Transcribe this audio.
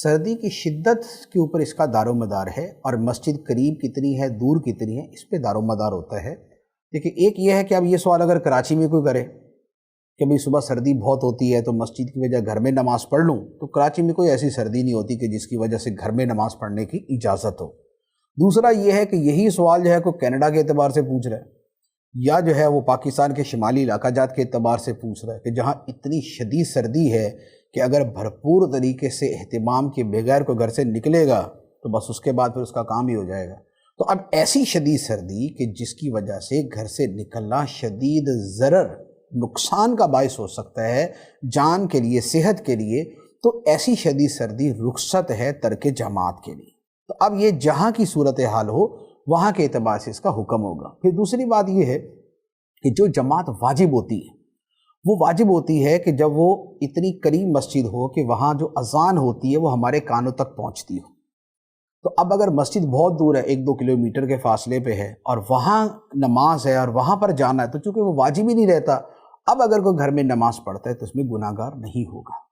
سردی کی شدت کے اوپر اس کا دار و مدار ہے، اور مسجد قریب کتنی ہے دور کتنی ہے اس پہ دار و مدار ہوتا ہے۔ دیکھیں ایک یہ ہے کہ اب یہ سوال اگر کراچی میں کوئی کرے کہ بھئی صبح سردی بہت ہوتی ہے تو مسجد کی وجہ گھر میں نماز پڑھ لوں، تو کراچی میں کوئی ایسی سردی نہیں ہوتی کہ جس کی وجہ سے گھر میں نماز پڑھنے کی اجازت ہو۔ دوسرا یہ ہے کہ یہی سوال جو ہے کوئی کینیڈا کے اعتبار سے پوچھ رہا ہے، یا جو ہے وہ پاکستان کے شمالی علاقہ جات کے اعتبار سے پوچھ رہا ہے کہ جہاں اتنی شدید سردی ہے کہ اگر بھرپور طریقے سے اہتمام کے بغیر کوئی گھر سے نکلے گا تو بس اس کے بعد پھر اس کا کام ہی ہو جائے گا۔ تو اب ایسی شدید سردی کہ جس کی وجہ سے گھر سے نکلنا شدید ضرر نقصان کا باعث ہو سکتا ہے جان کے لیے، صحت کے لیے، تو ایسی شدید سردی رخصت ہے ترک جماعت کے لیے۔ تو اب یہ جہاں کی صورتحال ہو وہاں کے اعتبار سے اس کا حکم ہوگا۔ پھر دوسری بات یہ ہے کہ جو جماعت واجب ہوتی ہے وہ واجب ہوتی ہے کہ جب وہ اتنی قریب مسجد ہو کہ وہاں جو اذان ہوتی ہے وہ ہمارے کانوں تک پہنچتی ہو۔ تو اب اگر مسجد بہت دور ہے، 1-2 کلومیٹر کے فاصلے پہ ہے، اور وہاں نماز ہے اور وہاں پر جانا ہے، تو چونکہ وہ واجب ہی نہیں رہتا، اب اگر کوئی گھر میں نماز پڑھتا ہے تو اس میں گناہگار نہیں ہوگا۔